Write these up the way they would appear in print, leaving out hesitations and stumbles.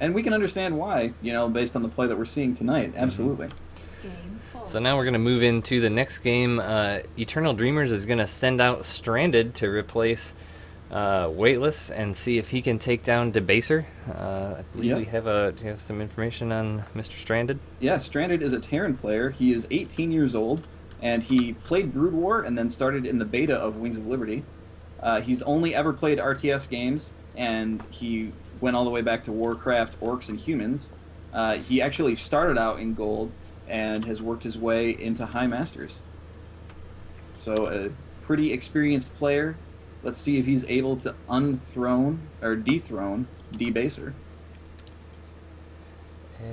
And we can understand why, based on the play that we're seeing tonight. Absolutely. So now we're going to move into the next game. Eternal Dreamers is going to send out Stranded to replace Weightless and see if he can take down Debaser. I believe Yep. we have some information on Mr. Stranded. Yeah, Stranded is a Terran player. He is 18 years old, and he played Brood War and then started in the beta of Wings of Liberty. He's only ever played RTS games, and he went all the way back to Warcraft, Orcs, and Humans. He actually started out in Gold and has worked his way into High Masters. So a pretty experienced player. Let's see if he's able to dethrone Debaser.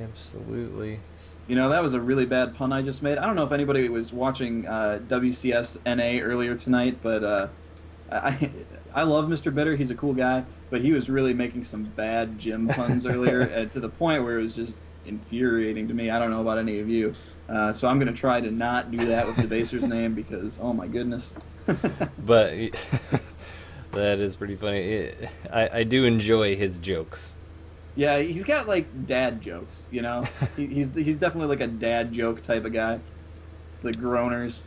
Absolutely. That was a really bad pun I just made. I don't know if anybody was watching WCS NA earlier tonight, but I I love Mr. Bitter. He's a cool guy, but he was really making some bad gym puns earlier to the point where it was just infuriating to me. I don't know about any of you. So I'm going to try to not do that with Debaser's name because, oh my goodness. But that is pretty funny. I do enjoy his jokes. Yeah, he's got like dad jokes, he's definitely like a dad joke type of guy. The groaners.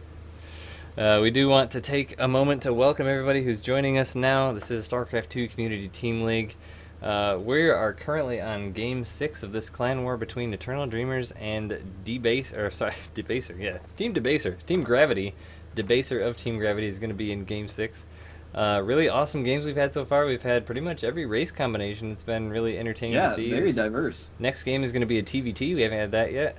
We do want to take a moment to welcome everybody who's joining us now. This is StarCraft 2 Community Team League. We are currently on Game 6 of this clan war between Eternal Dreamers and Debaser. Yeah, it's Team Debaser. It's Team Gravity. Debaser of Team Gravity is going to be in Game 6. Really awesome games we've had so far. We've had pretty much every race combination. It's been really entertaining to see. Yeah, very diverse. Next game is going to be a TVT. We haven't had that yet.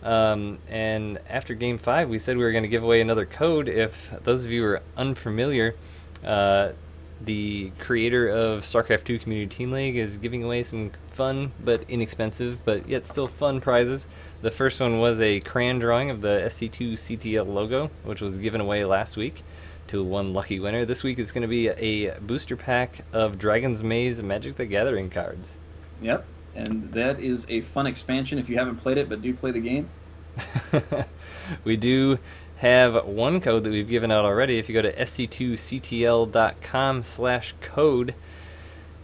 And after Game 5, we said we were going to give away another code. If those of you are unfamiliar, the creator of StarCraft 2 Community Team League is giving away some fun but inexpensive but yet still fun prizes. The first one was a crayon drawing of the SC2CTL logo, which was given away last week to one lucky winner. This week it's going to be a booster pack of Dragon's Maze Magic the Gathering cards. Yep, and that is a fun expansion if you haven't played it but do play the game. We do have one code that we've given out already. If you go to sc2ctl.com/code,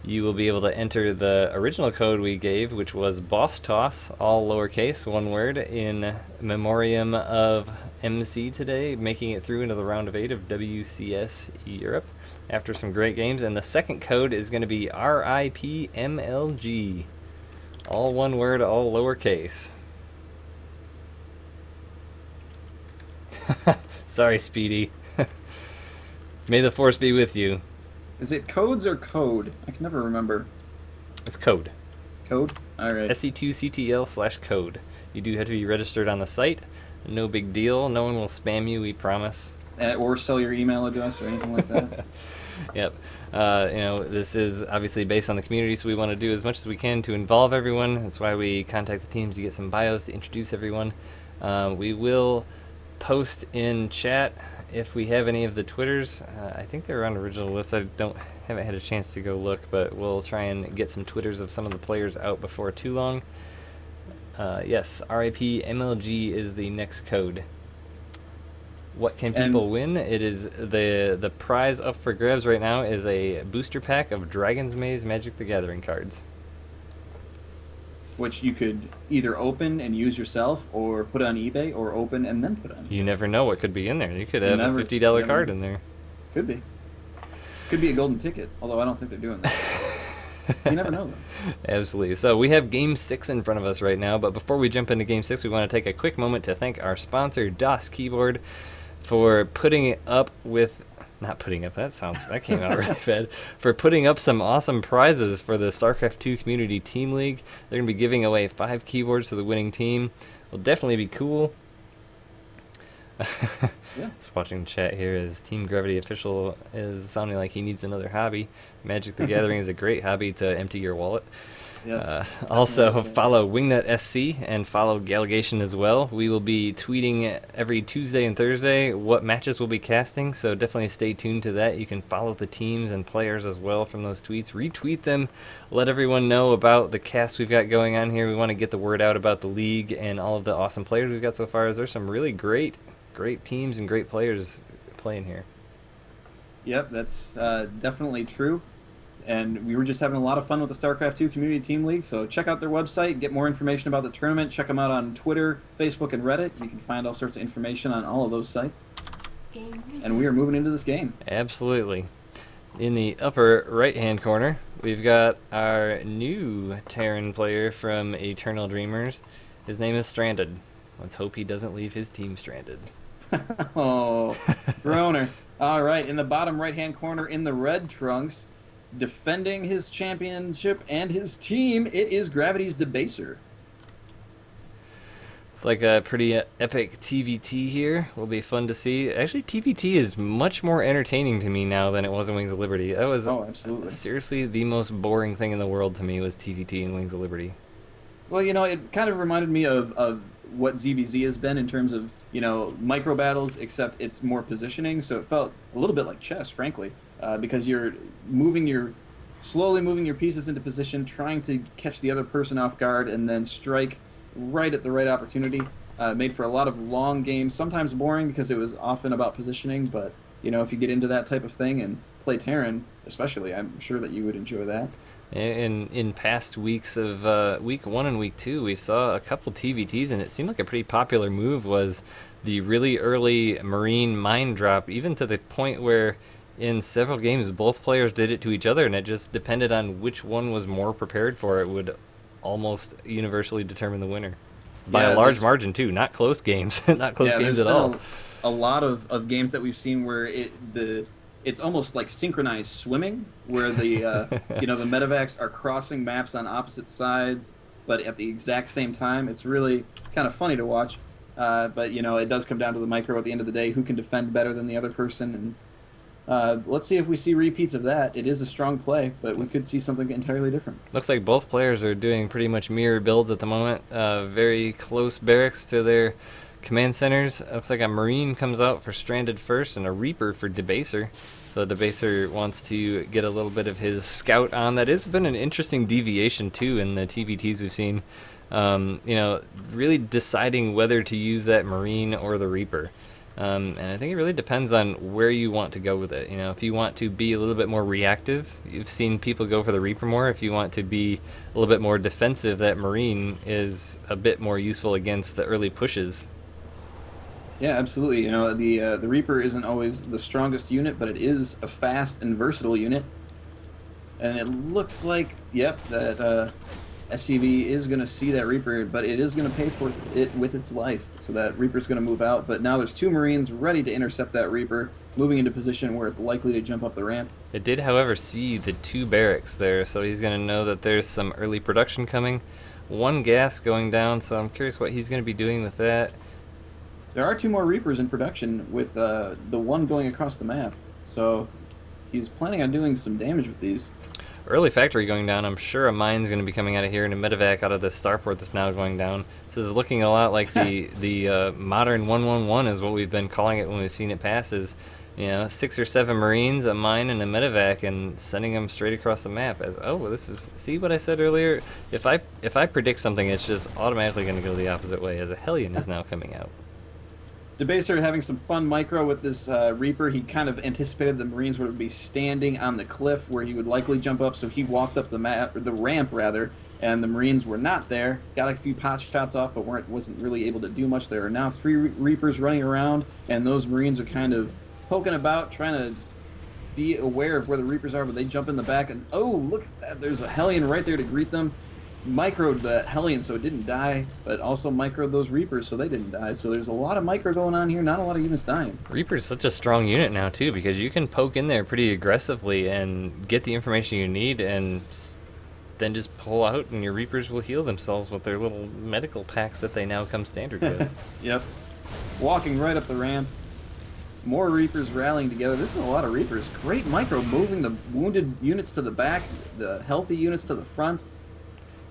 you will be able to enter the original code we gave, which was Boss Toss, all lowercase, one word, in memoriam of MC today, making it through into the round of 8 of WCS Europe after some great games. And the second code is going to be RIPMLG, all one word, all lowercase. Sorry, Speedy. May the force be with you. Is it codes or code? I can never remember. It's code. Code? Alright. SC2CTL/code. You do have to be registered on the site. No big deal. No one will spam you, we promise. Or sell your email address or anything like that. Yep. This is obviously based on the community, so we want to do as much as we can to involve everyone. That's why we contact the teams to get some bios to introduce everyone. We will post in chat if we have any of the Twitters. I think they're on the original list. I haven't had a chance to go look, but we'll try and get some Twitters of some of the players out before too long. Yes, RIPMLG is the next code. What can people win? It is the prize up for grabs right now is a booster pack of Dragon's Maze Magic the Gathering cards, which you could either open and use yourself, or put on eBay, or open and then put on eBay. You never know what could be in there. You could have a $50 card in there. Could be. Could be a golden ticket, although I don't think they're doing that. You never know, though. Absolutely. So we have Game 6 in front of us right now, but before we jump into Game 6, we want to take a quick moment to thank our sponsor, DOS Keyboard, for putting up with... Not putting up, that came out really bad. For putting up some awesome prizes for the StarCraft 2 Community Team League. They're going to be giving away 5 keyboards to the winning team. Will definitely be cool. Yeah. Just watching chat here as Team Gravity Official is sounding like he needs another hobby. Magic the Gathering is a great hobby to empty your wallet. Yes. Also, follow Wingnut SC and follow Galgation as well. We will be tweeting every Tuesday and Thursday what matches we'll be casting, so definitely stay tuned to that. You can follow the teams and players as well from those tweets. Retweet them. Let everyone know about the cast we've got going on here. We want to get the word out about the league and all of the awesome players we've got so far. There's some really great teams and great players playing here. Yep, that's definitely true. And we were just having a lot of fun with the StarCraft 2 Community Team League. So check out their website, get more information about the tournament. Check them out on Twitter, Facebook, and Reddit. You can find all sorts of information on all of those sites. And we are moving into this game. Absolutely. In the upper right-hand corner, we've got our new Terran player from Eternal Dreamers. His name is Stranded. Let's hope he doesn't leave his team stranded. Oh, Groner. All right, in the bottom right-hand corner in the red trunks, defending his championship and his team, it is Gravity's Debaser. It's like a pretty epic TVT here. Will be fun to see. Actually, TVT is much more entertaining to me now than it was in Wings of Liberty. That was absolutely. Seriously the most boring thing in the world to me was TVT in Wings of Liberty. Well, it kind of reminded me of what ZVZ has been in terms of, micro battles, except it's more positioning, so it felt a little bit like chess, frankly, because you're slowly moving your pieces into position, trying to catch the other person off guard, and then strike right at the right opportunity. Made for a lot of long games, sometimes boring because it was often about positioning, but, if you get into that type of thing and play Terran, especially, I'm sure that you would enjoy that. In past weeks of week 1 and week 2, we saw a couple TVTs, and it seemed like a pretty popular move was the really early Marine mine drop, even to the point where in several games both players did it to each other, and it just depended on which one was more prepared for it would almost universally determine the winner. By a large margin, too. Not close games. Not close games at all. A lot of games that we've seen where it's almost like synchronized swimming, where the the medevacs are crossing maps on opposite sides, but at the exact same time. It's really kind of funny to watch. But it does come down to the micro at the end of the day, who can defend better than the other person. And let's see if we see repeats of that. It is a strong play, but we could see something entirely different. Looks like both players are doing pretty much mirror builds at the moment. Very close barracks to their command centers. Looks like a Marine comes out for Stranded first and a Reaper for Debaser. So Debaser wants to get a little bit of his scout on. That has been an interesting deviation too in the TVTs we've seen. Really deciding whether to use that Marine or the Reaper. And I think it really depends on where you want to go with it. If you want to be a little bit more reactive, you've seen people go for the Reaper more. If you want to be a little bit more defensive, that Marine is a bit more useful against the early pushes. Yeah, absolutely. The Reaper isn't always the strongest unit, but it is a fast and versatile unit. And it looks like, that SCV is going to see that Reaper, but it is going to pay for it with its life. So that Reaper's going to move out, but now there's two Marines ready to intercept that Reaper, moving into position where it's likely to jump up the ramp. It did, however, see the two barracks there, so he's going to know that there's some early production coming. One gas going down, so I'm curious what he's going to be doing with that. There are two more Reapers in production, with the one going across the map. So he's planning on doing some damage with these. Early factory going down. I'm sure a mine's going to be coming out of here, and a medevac out of the starport that's now going down. This is looking a lot like the modern 111 is what we've been calling it when we've seen it pass. Is 6 or 7 Marines, a mine, and a medevac, and sending them straight across the map. This is, see what I said earlier? If I predict something, it's just automatically going to go the opposite way. As a Hellion is now coming out. Debaser having some fun micro with this Reaper. He kind of anticipated the Marines would be standing on the cliff where he would likely jump up, so he walked up the ramp rather, and the Marines were not there. Got a few pot shots off, but wasn't really able to do much. There are now 3 Reapers running around, and those Marines are kind of poking about, trying to be aware of where the Reapers are, but they jump in the back, and look at that, there's a Hellion right there to greet them. Microed the Hellion so it didn't die, but also microed those Reapers so they didn't die. So there's a lot of micro going on here, not a lot of units dying. Reaper is such a strong unit now too, because you can poke in there pretty aggressively and get the information you need, and then just pull out, and your Reapers will heal themselves with their little medical packs that they now come standard with. Yep. Walking right up the ramp. More Reapers rallying together. This is a lot of Reapers. Great micro, moving the wounded units to the back, the healthy units to the front.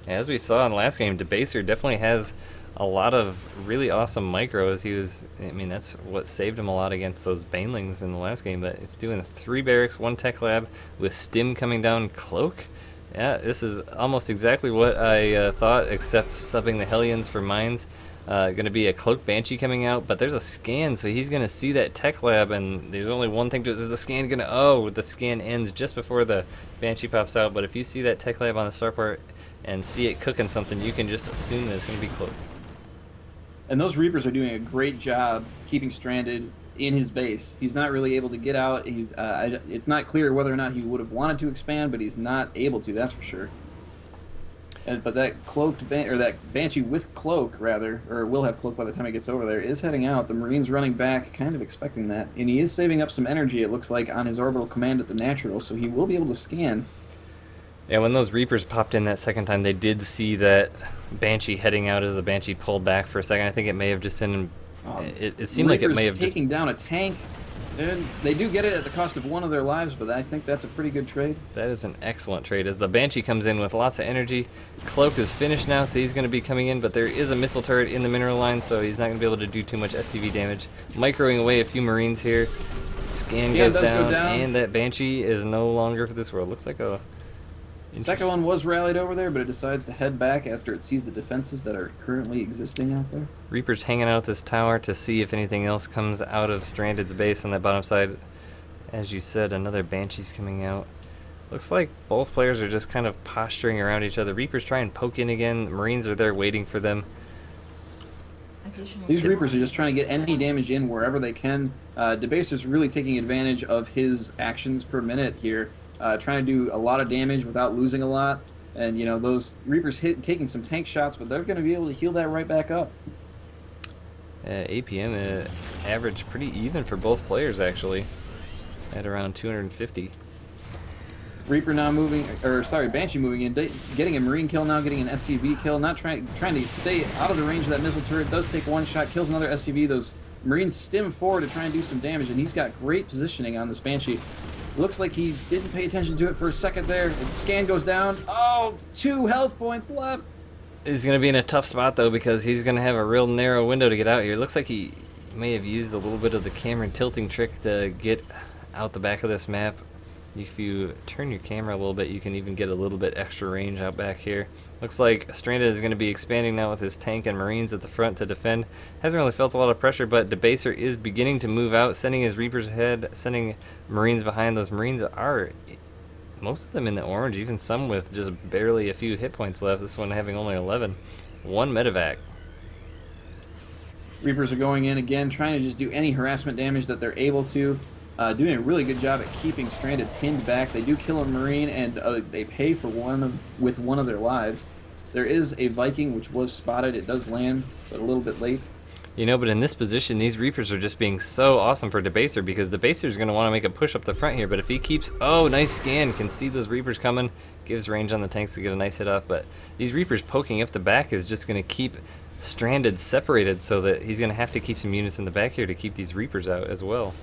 As we saw in the last game, Debaser definitely has a lot of really awesome micros. That's what saved him a lot against those Banelings in the last game, but it's doing 3 barracks, 1 tech lab, with Stim coming down, Cloak. Yeah, this is almost exactly what I thought, except subbing the Hellions for mines. Going to be a Cloak Banshee coming out, but there's a scan, so he's going to see that Tech Lab, and there's only one thing to it. Is the scan going to... Oh, the scan ends just before the Banshee pops out, but if you see that Tech Lab on the starport and see it cooking something, you can just assume that it's going to be Cloak. And those Reapers are doing a great job keeping Stranded in his base. He's not really able to get out. It's not clear whether or not he would have wanted to expand, but he's not able to, that's for sure. But that that Banshee with Cloak, rather, or will have Cloak by the time he gets over there, is heading out. The Marine's running back, kind of expecting that. And he is saving up some energy, it looks like, on his orbital command at the natural, so he will be able to scan. Yeah, when those Reapers popped in that second time, they did see that Banshee heading out as the Banshee pulled back for a second. I think it may have just been... it seemed like it may have taking down a tank. And they do get it at the cost of one of their lives, but I think that's a pretty good trade. That is an excellent trade, as the Banshee comes in with lots of energy. Cloak is finished now, so he's going to be coming in, but there is a missile turret in the mineral line, so he's not going to be able to do too much SCV damage. Microing away a few Marines here. Scan goes down, and that Banshee is no longer for this world. Looks like a... Second one was rallied over there, but it decides to head back after it sees the defenses that are currently existing out there. Reaper's hanging out at this tower to see if anything else comes out of Stranded's base on that bottom side. As you said, another Banshee's coming out. Looks like both players are just kind of posturing around each other. Reaper's trying to poke in again. The Marines are there waiting for them. These Reapers are just trying to get any damage in wherever they can. Debaser's really taking advantage of his actions per minute here. Trying to do a lot of damage without losing a lot. And, you know, those Reapers taking some tank shots, but they're going to be able to heal that right back up. APM average pretty even for both players, actually, at around 250. Reaper now moving, or sorry, Banshee moving in, getting a Marine kill now, getting an SCV kill, not trying to stay out of the range of that missile turret. Does take one shot, kills another SCV. Those Marines stem forward to try and do some damage, and he's got great positioning on this Banshee. Looks like he didn't pay attention to it for a second there. The scan goes down. Oh, 2 health points left. He's going to be in a tough spot, though, because he's going to have a real narrow window to get out here. It looks like he may have used a little bit of the camera tilting trick to get out the back of this map. If you turn your camera a little bit, you can even get a little bit extra range out back here. Looks like Stranded is going to be expanding now with his tank and Marines at the front to defend. Hasn't really felt a lot of pressure, but Debaser is beginning to move out, sending his Reapers ahead, sending Marines behind. Those Marines are, most of them in the orange, even some with just barely a few hit points left. This one having only 11. 1 medevac. Reapers are going in again, trying to just do any harassment damage that they're able to. Doing a really good job at keeping Stranded pinned back. They do kill a Marine, and they pay for with one of their lives. There is a Viking, which was spotted. It does land, but a little bit late. You know, but in this position, these Reapers are just being so awesome for Debaser, because Debaser is going to want to make a push up the front here, but if he keeps... Oh, nice scan. Can see those Reapers coming. Gives range on the tanks to get a nice hit off, but these Reapers poking up the back is just going to keep Stranded separated, so that he's going to have to keep some units in the back here to keep these Reapers out as well.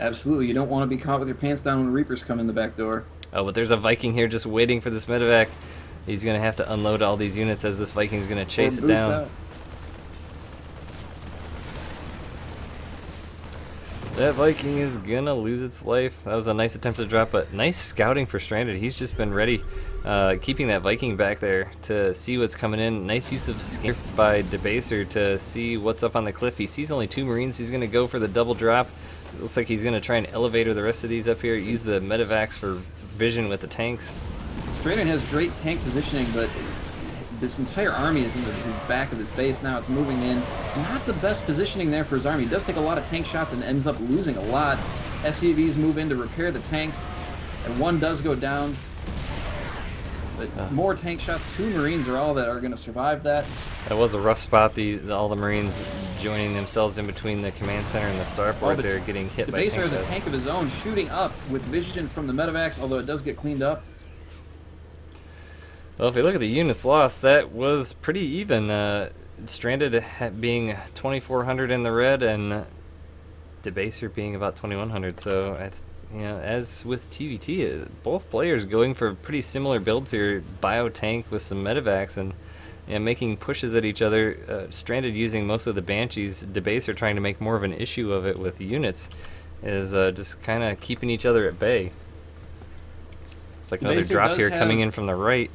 Absolutely. You don't want to be caught with your pants down when Reapers come in the back door. Oh, but there's a Viking here just waiting for this medevac. He's going to have to unload all these units as this Viking's going to chase it down. Out. That Viking is going to lose its life. That was a nice attempt to drop, but nice scouting for Stranded. He's just been ready, keeping that Viking back there to see what's coming in. Nice use of scan by Debaser to see what's up on the cliff. He sees only 2 Marines. He's going to go for the double drop. It looks like he's going to try and elevator the rest of these up here, use the medevacs for vision with the tanks. Stranded has great tank positioning, but this entire army is in his back of his base now. It's moving in. Not the best positioning there for his army. He does take a lot of tank shots and ends up losing a lot. SCVs move in to repair the tanks, and 1 does go down. But more tank shots. 2 Marines are all that are going to survive that. That was a rough spot. All the Marines joining themselves in between the command center and the starport. They're getting hit by tanks. Debaser has a tank of his own shooting up with vision from the medevacs, although it does get cleaned up. Well, if you look at the units lost, that was pretty even. Stranded being 2,400 in the red, and Debaser being about 2,100. So, you know, as with TVT, both players going for pretty similar builds here. Bio tank with some medevacs and making pushes at each other. Stranded using most of the Banshees. Debaser trying to make more of an issue of it with the units. Is just kind of keeping each other at bay. It's like another drop here coming in from the right.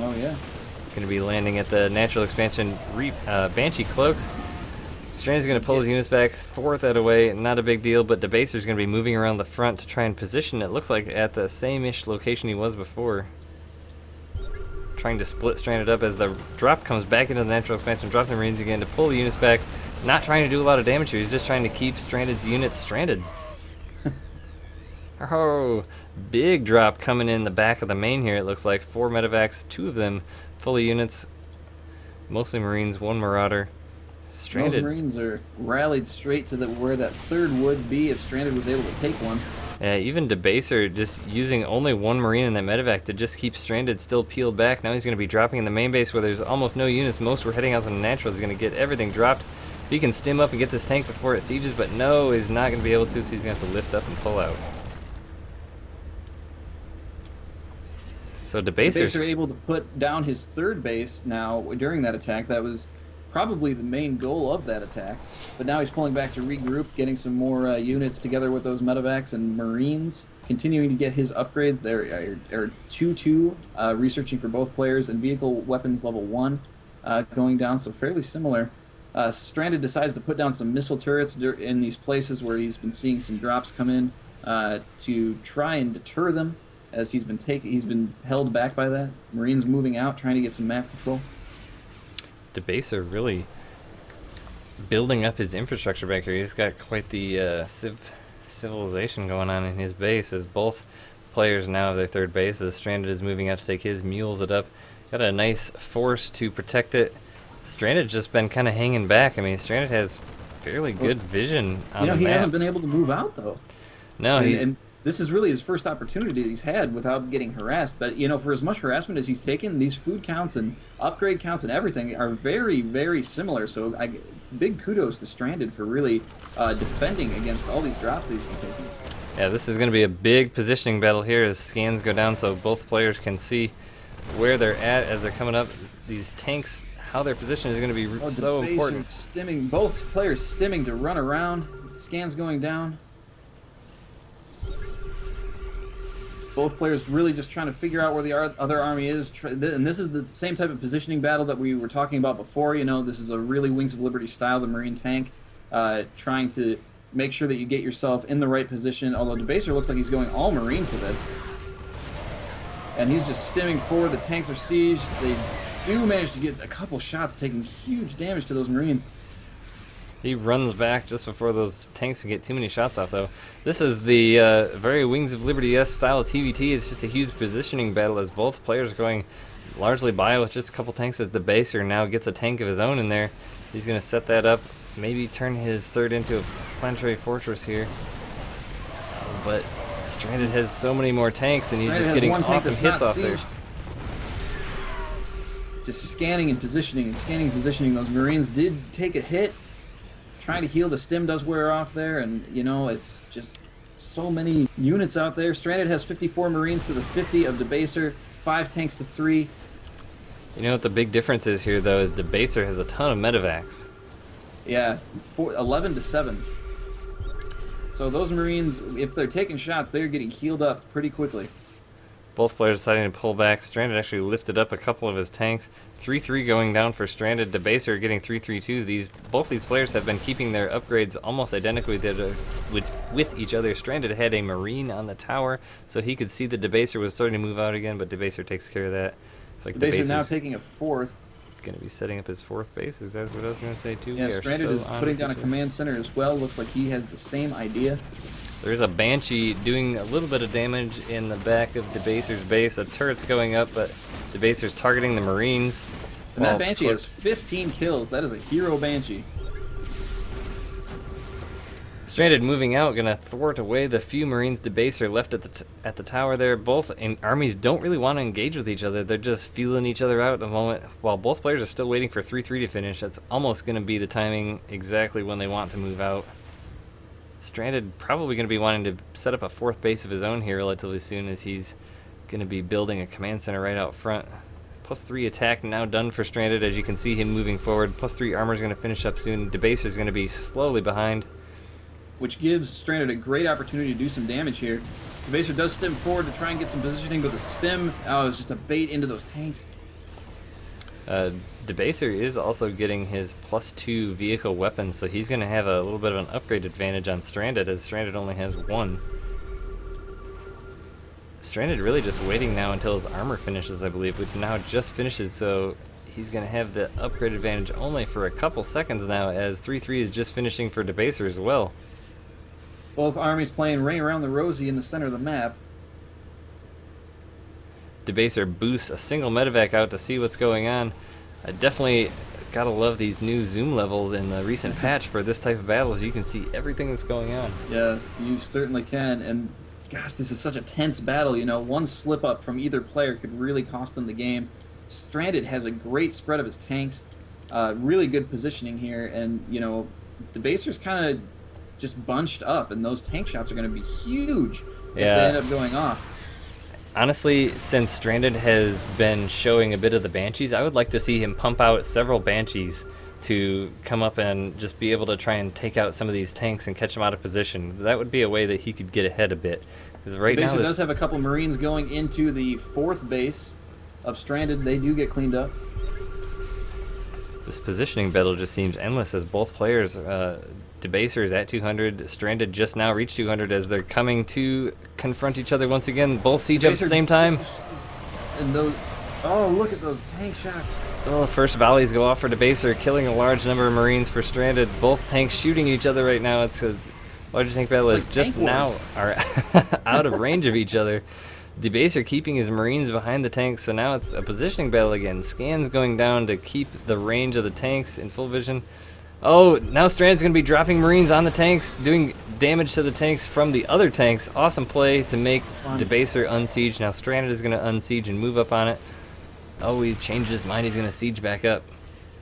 Oh, yeah. going to be landing at the natural expansion Banshee cloaks. Stranded's going to pull his units back, thwart that away, not a big deal, but Debaser's going to be moving around the front to try and position, it looks like, at the same-ish location he was before. Trying to split Stranded up as the drop comes back into the natural expansion, drop the Marines again to pull the units back. Not trying to do a lot of damage here, he's just trying to keep Stranded's units stranded. Oh, big drop coming in the back of the main here, it looks like. 4 medevacs, 2 of them fully units, mostly Marines, 1 Marauder. Stranded. Those Marines are rallied straight to where that third would be if Stranded was able to take one. Yeah, even Debaser just using only 1 Marine in that medevac to just keep Stranded still peeled back. Now he's going to be dropping in the main base where there's almost no units. Most were heading out to the natural. He's going to get everything dropped. If he can stim up and get this tank before it sieges, but no, he's not going to be able to, so he's going to have to lift up and pull out. So Debaser able to put down his third base now during that attack. That was probably the main goal of that attack. But now he's pulling back to regroup, getting some more units together with those medevacs and Marines, continuing to get his upgrades. There are 2-2 researching for both players, and vehicle weapons level 1 going down, so fairly similar. Stranded decides to put down some missile turrets in these places where he's been seeing some drops come in to try and deter them, as he's been held back by that. Marines moving out, trying to get some map control. Debaser really building up his infrastructure back here. He's got quite the civilization going on in his base, as both players now have their third base, as Stranded is moving out to take his, mules it up. Got a nice force to protect it. Stranded's just been kind of hanging back. I mean, Stranded has fairly good vision on the map. He hasn't been able to move out, though. No, and this is really his first opportunity he's had without getting harassed. But, for as much harassment as he's taken, these food counts and upgrade counts and everything are very, very similar. So big kudos to Stranded for really defending against all these drops that he's been taking. Yeah, this is going to be a big positioning battle here as scans go down so both players can see where they're at as they're coming up. These tanks, how their position is going to be so important. Stimming, both players stimming to run around, scans going down. Both players really just trying to figure out where the other army is. And this is the same type of positioning battle that we were talking about before. This is a really Wings of Liberty style, the Marine tank, trying to make sure that you get yourself in the right position. Although Debaser looks like he's going all Marine for this. And he's just stimming forward. The tanks are sieged. They do manage to get a couple shots, taking huge damage to those Marines. He runs back just before those tanks can get too many shots off, though. This is the very Wings of Liberty-esque style of TVT. It's just a huge positioning battle as both players are going largely by with just a couple tanks as Debaser now gets a tank of his own in there. He's going to set that up, maybe turn his third into a planetary fortress here. But Stranded has so many more tanks, and he's just getting awesome hits off there. Just scanning and positioning and scanning and positioning. Those Marines did take a hit. Trying to heal, the stim does wear off there, and it's just so many units out there. Stranded has 54 Marines to the 50 of Debaser, 5 tanks to 3. You know what the big difference is here, though, is Debaser has a ton of medevacs. Yeah, 11 to 7. So those Marines, if they're taking shots, they're getting healed up pretty quickly. Both players deciding to pull back. Stranded actually lifted up a couple of his tanks. 3-3 going down for Stranded. Debaser getting 3-3-2. Both these players have been keeping their upgrades almost identically with each other. Stranded had a Marine on the tower, so he could see that Debaser was starting to move out again, but Debaser takes care of that. It's like Debaser now taking a 4th. Going to be setting up his 4th base. Is that what I was going to say too? Yeah, Stranded is putting down a command center as well. Looks like he has the same idea. There's a Banshee doing a little bit of damage in the back of Debaser's base. A turret's going up, but Debaser's targeting the Marines. And that Banshee has 15 kills. That is a hero Banshee. Stranded moving out, gonna thwart away the few Marines Debaser left at the tower there. Both armies don't really want to engage with each other. They're just feeling each other out at the moment. While both players are still waiting for 3-3 to finish, that's almost gonna be the timing exactly when they want to move out. Stranded probably going to be wanting to set up a 4th base of his own here relatively soon, as he's going to be building a command center right out front. +3 attack now done for Stranded, as you can see him moving forward. +3 armor is going to finish up soon. Debaser is going to be slowly behind. Which gives Stranded a great opportunity to do some damage here. Debaser does stim forward to try and get some positioning, but the stim is just a bait into those tanks. Debaser is also getting his +2 vehicle weapon, so he's going to have a little bit of an upgrade advantage on Stranded, as Stranded only has 1. Stranded really just waiting now until his armor finishes, I believe, which now just finishes, so he's going to have the upgrade advantage only for a couple seconds now, as 3-3 is just finishing for Debaser as well. Both armies playing Ring Around the Rosie in the center of the map. Debaser boosts a single medevac out to see what's going on. I definitely gotta love these new zoom levels in the recent patch for this type of battles. You can see everything that's going on. Yes, you certainly can. And gosh, this is such a tense battle. You know, one slip up from either player could really cost them the game. Stranded has a great spread of his tanks, really good positioning here, and you know, Debaser's kind of just bunched up, and those tank shots are going to be huge if they end up going off. Honestly, since Stranded has been showing a bit of the Banshees, I would like to see him pump out several Banshees to come up and just be able to try and take out some of these tanks and catch them out of position. That would be a way that he could get ahead a bit. Because right now, Debaser does have a couple Marines going into the 4th base of Stranded. They do get cleaned up. This positioning battle just seems endless, as both players, Debaser is at 200, Stranded just now reached 200 as they're coming to confront each other once again. Both siege up at the same time. And those, oh, look at those tank shots. Oh, first volleys go off for Debaser, killing a large number of Marines for Stranded. Both tanks shooting each other right now. It's a larger tank battle is just now are out of range of each other. Debaser keeping his Marines behind the tanks, so now it's a positioning battle again. Scans going down to keep the range of the tanks in full vision. Oh, now Stranded's going to be dropping Marines on the tanks, doing damage to the tanks from the other tanks. Awesome play to make Debaser unsiege. Now Stranded is going to unsiege and move up on it. Oh, he changed his mind. He's going to siege back up.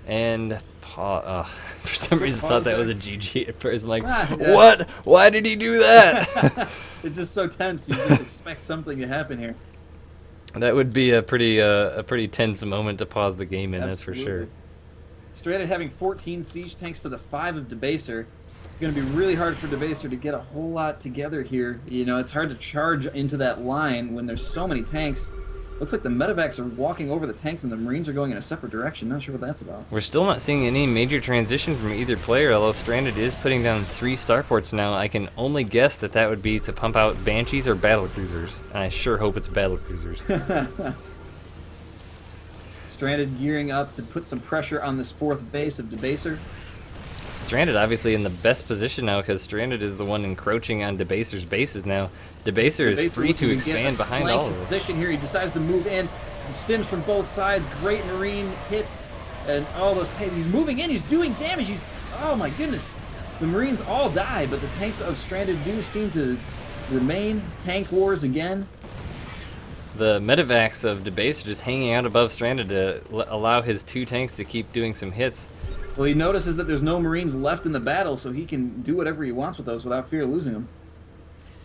And for some reason I thought that was a GG at first. I'm like, what? Why did he do that? It's just so tense. You just expect something to happen here. That would be a pretty tense moment to pause the game in, that's for sure. Stranded having 14 siege tanks to the 5 of Debaser. It's going to be really hard for Debaser to get a whole lot together here. You know, it's hard to charge into that line when there's so many tanks. Looks like the medevacs are walking over the tanks and the Marines are going in a separate direction. Not sure what that's about. We're still not seeing any major transition from either player, although Stranded is putting down 3 starports now. I can only guess that that would be to pump out Banshees or battlecruisers, and I sure hope it's battlecruisers. Stranded gearing up to put some pressure on this 4th base of Debaser. Stranded obviously in the best position now, because Stranded is the one encroaching on Debaser's bases now. Debaser is free to expand behind all of them. Position here, he decides to move in. Stims from both sides, great Marine hits, and all those tanks. He's moving in, he's doing damage. Oh my goodness. The Marines all die, but the tanks of Stranded do seem to remain. Tank wars again. The medevacs of Debaser just hanging out above Stranded to allow his 2 tanks to keep doing some hits. Well, he notices that there's no Marines left in the battle, so he can do whatever he wants with those without fear of losing them.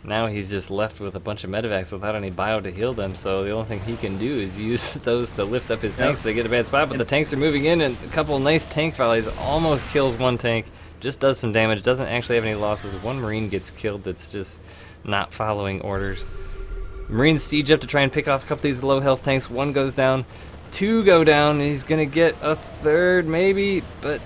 Now he's just left with a bunch of medevacs without any bio to heal them, so the only thing he can do is use those to lift up his tanks. They get a bad spot, but the tanks are moving in, and a couple of nice tank volleys almost kills one tank. Just does some damage, doesn't actually have any losses. One Marine gets killed that's just not following orders. Marines siege up to try and pick off a couple of these low health tanks. 1 goes down, 2 go down, and he's going to get a 3rd maybe, but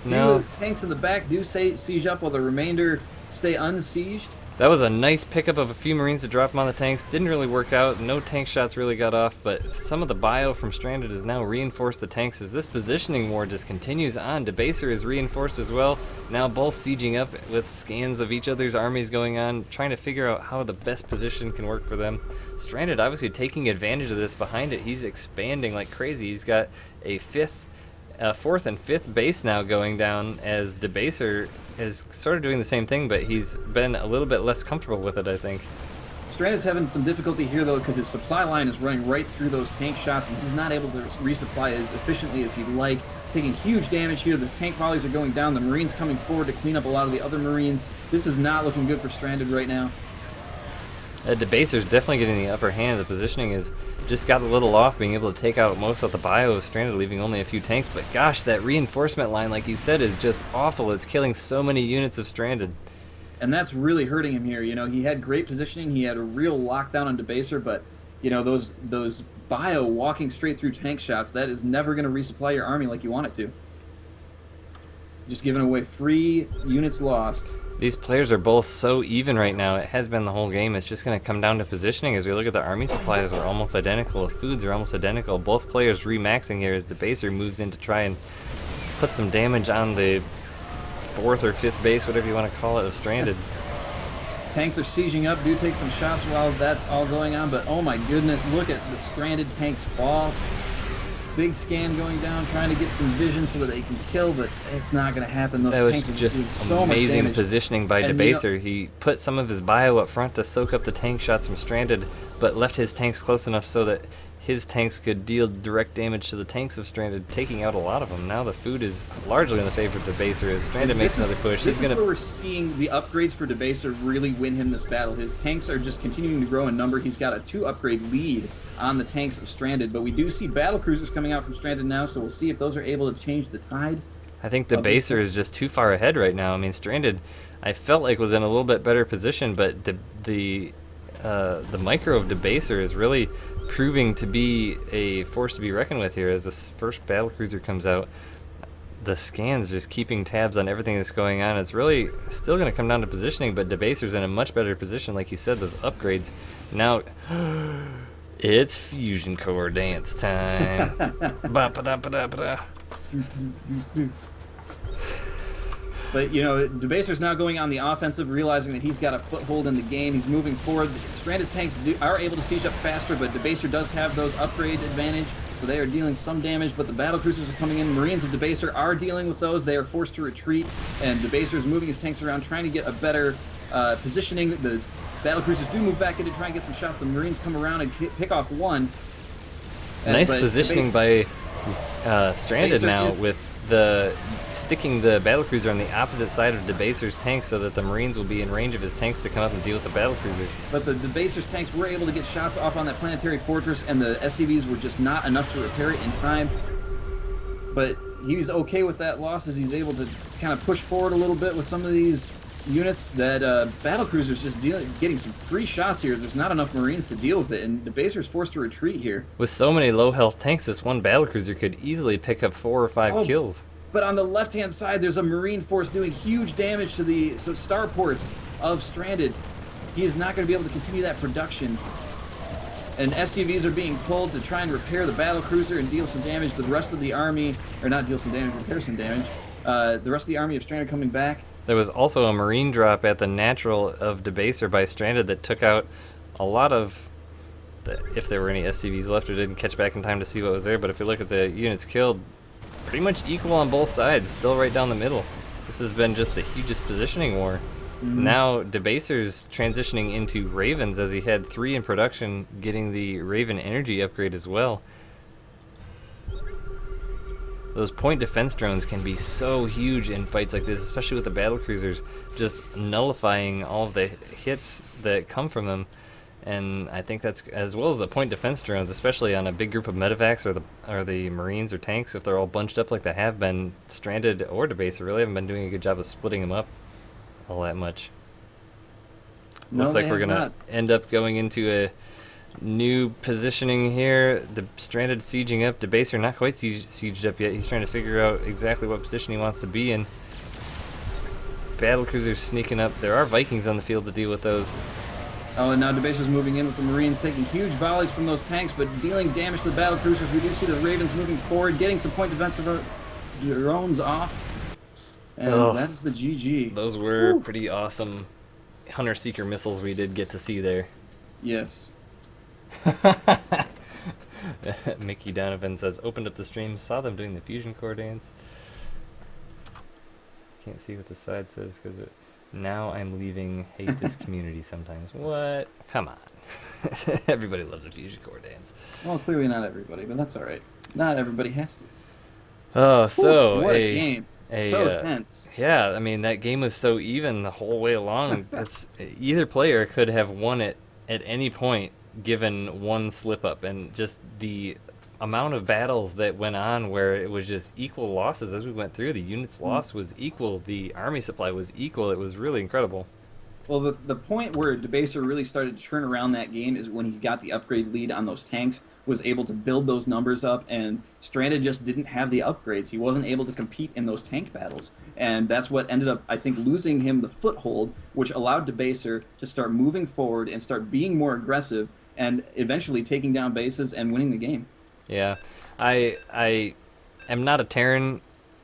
no. 2 tanks in the back do siege up while the remainder stay unsieged. That was a nice pickup of a few Marines to drop them on the tanks. Didn't really work out. No tank shots really got off, but some of the bio from Stranded has now reinforced the tanks as this positioning war just continues on. Debaser is reinforced as well. Now both sieging up with scans of each other's armies going on, trying to figure out how the best position can work for them. Stranded obviously taking advantage of this behind it. He's expanding like crazy. He's got a 4th and 5th base now going down, as Debaser is sort of doing the same thing, but he's been a little bit less comfortable with it, I think. Stranded's having some difficulty here, though, because his supply line is running right through those tank shots, and he's not able to resupply as efficiently as he'd like. Taking huge damage here. The tank volleys are going down. The Marines coming forward to clean up a lot of the other Marines. This is not looking good for Stranded right now. Debaser's definitely getting the upper hand. The positioning is just got a little off, being able to take out most of the bio of Stranded, leaving only a few tanks. But gosh, that reinforcement line, like you said, is just awful. It's killing so many units of Stranded. And that's really hurting him here. You know, he had great positioning. He had a real lockdown on Debaser, but you know, those bio walking straight through tank shots, that is never going to resupply your army like you want it to. Just giving away free units lost. These players are both so even right now. It has been the whole game. It's just going to come down to positioning. As we look at the army supplies, are almost identical. The foods are almost identical. Both players remaxing here as the baser moves in to try and put some damage on the 4th or 5th base, whatever you want to call it, of Stranded. Tanks are sieging up. Do take some shots while that's all going on, but oh my goodness, look at the Stranded tanks fall. Big scan going down, trying to get some vision so that they can kill, but it's not going to happen. Those That tanks was are just doing so amazing much damage. positioning by And, Debaser. He put some of his bio up front to soak up the tank shots from Stranded, but left his tanks close enough so that his tanks could deal direct damage to the tanks of Stranded, taking out a lot of them. Now the food is largely in the favor of Debaser as Stranded makes another push. This is where we're seeing the upgrades for Debaser really win him this battle. His tanks are just continuing to grow in number. He's got a 2-upgrade lead on the tanks of Stranded, but we do see battle cruisers coming out from Stranded now, so we'll see if those are able to change the tide. I think Debaser is just too far ahead right now. I mean, Stranded, I felt like was in a little bit better position, but the micro of Debaser is really proving to be a force to be reckoned with here as this first battlecruiser comes out. The scan's just keeping tabs on everything that's going on. It's really still going to come down to positioning, but Debaser's in a much better position. Like you said, those upgrades. Now, it's Fusion Core dance time. Ba-ba-da-ba-da-ba-da. But, you know, Debaser's now going on the offensive, realizing that he's got a foothold in the game. He's moving forward. Stranded's tanks are able to siege up faster, but Debaser does have those upgrade advantage, so they are dealing some damage, but the battlecruisers are coming in. Marines of Debaser are dealing with those. They are forced to retreat, and Debaser is moving his tanks around, trying to get a better positioning. The battlecruisers do move back in to try and get some shots. The Marines come around and pick off one. Nice positioning by Stranded now with sticking the battlecruiser on the opposite side of Debaser's tanks so that the Marines will be in range of his tanks to come up and deal with the battlecruiser. But the Debaser's tanks were able to get shots off on that planetary fortress, and the SCVs were just not enough to repair it in time. But he's okay with that loss as he's able to kind of push forward a little bit with some of these units. That battlecruiser's just getting some free shots here as there's not enough Marines to deal with it, and Debaser's forced to retreat here. With so many low health tanks, this one battlecruiser could easily pick up 4 or 5 kills. But on the left-hand side, there's a Marine force doing huge damage to the starports of Stranded. He is not going to be able to continue that production. And SCVs are being pulled to try and repair the battlecruiser and deal some damage. The rest of the army, or not deal some damage, repair some damage. The rest of the army of Stranded coming back. There was also a Marine drop at the natural of Debaser by Stranded that took out a lot of, if there were any SCVs left or didn't catch back in time to see what was there. But if you look at the units killed, pretty much equal on both sides, still right down the middle. This has been just the hugest positioning war. Now Debaser's transitioning into Ravens as he had 3 in production, getting the Raven energy upgrade as well. Those point defense drones can be so huge in fights like this, especially with the battlecruisers, just nullifying all of the hits that come from them. And I think that's, as well as the point defense drones, especially on a big group of medevacs or the Marines or tanks, if they're all bunched up like they have been, Stranded or Debaser really haven't been doing a good job of splitting them up all that much. No, Looks like we're going to end up going into a new positioning here. The Stranded sieging up. Debaser not quite sieged up yet. He's trying to figure out exactly what position he wants to be in. Battlecruisers sneaking up. There are Vikings on the field to deal with those. Oh, and now Debaser's moving in with the Marines, taking huge volleys from those tanks, but dealing damage to the battlecruisers. We do see the Ravens moving forward, getting some point defensive drones off. And that is the GG. Those were pretty awesome Hunter-Seeker missiles we did get to see there. Yes. Mickey Donovan says, opened up the stream, saw them doing the Fusion Core dance. Can't see what the side says because it... Now I'm leaving. Hate this community sometimes. What? Come on. Everybody loves a Fusion Core dance. Well, clearly not everybody, but that's all right. Not everybody has to. Oh, so what a game. So tense. Yeah, I mean, that game was so even the whole way along. It's either player could have won it at any point given one slip up, and just the amount of battles that went on where it was just equal losses as we went through. The units lost was equal, the army supply was equal. It was really incredible. Well, the point where Debaser really started to turn around that game is when he got the upgrade lead on those tanks, was able to build those numbers up, and Stranded just didn't have the upgrades. He wasn't able to compete in those tank battles, and that's what ended up, I think, losing him the foothold, which allowed Debaser to start moving forward and start being more aggressive, and eventually taking down bases and winning the game. Yeah, I am not a Terran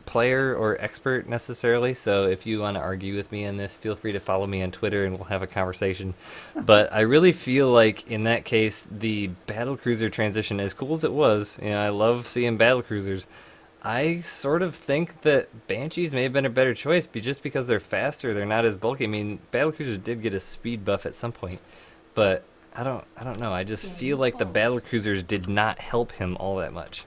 player or expert necessarily, so if you want to argue with me on this, feel free to follow me on Twitter and we'll have a conversation. But I really feel like in that case, the battle cruiser transition, as cool as it was, I love seeing battle cruisers. I sort of think that Banshees may have been a better choice, just because they're faster, they're not as bulky. I mean, battle cruisers did get a speed buff at some point, but I don't know. I just feel like the battle cruisers did not help him all that much.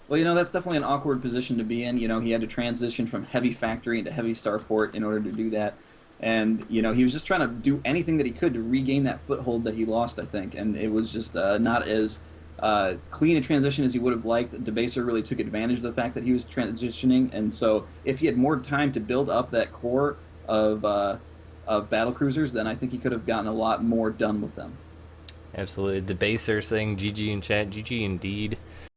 Well, that's definitely an awkward position to be in. He had to transition from heavy factory into heavy starport in order to do that. And, he was just trying to do anything that he could to regain that foothold that he lost, I think. And it was just not as clean a transition as he would have liked. Debaser really took advantage of the fact that he was transitioning. And so if he had more time to build up that core of battle cruisers, then I think he could have gotten a lot more done with them. Absolutely. The Baser saying GG in chat. GG indeed.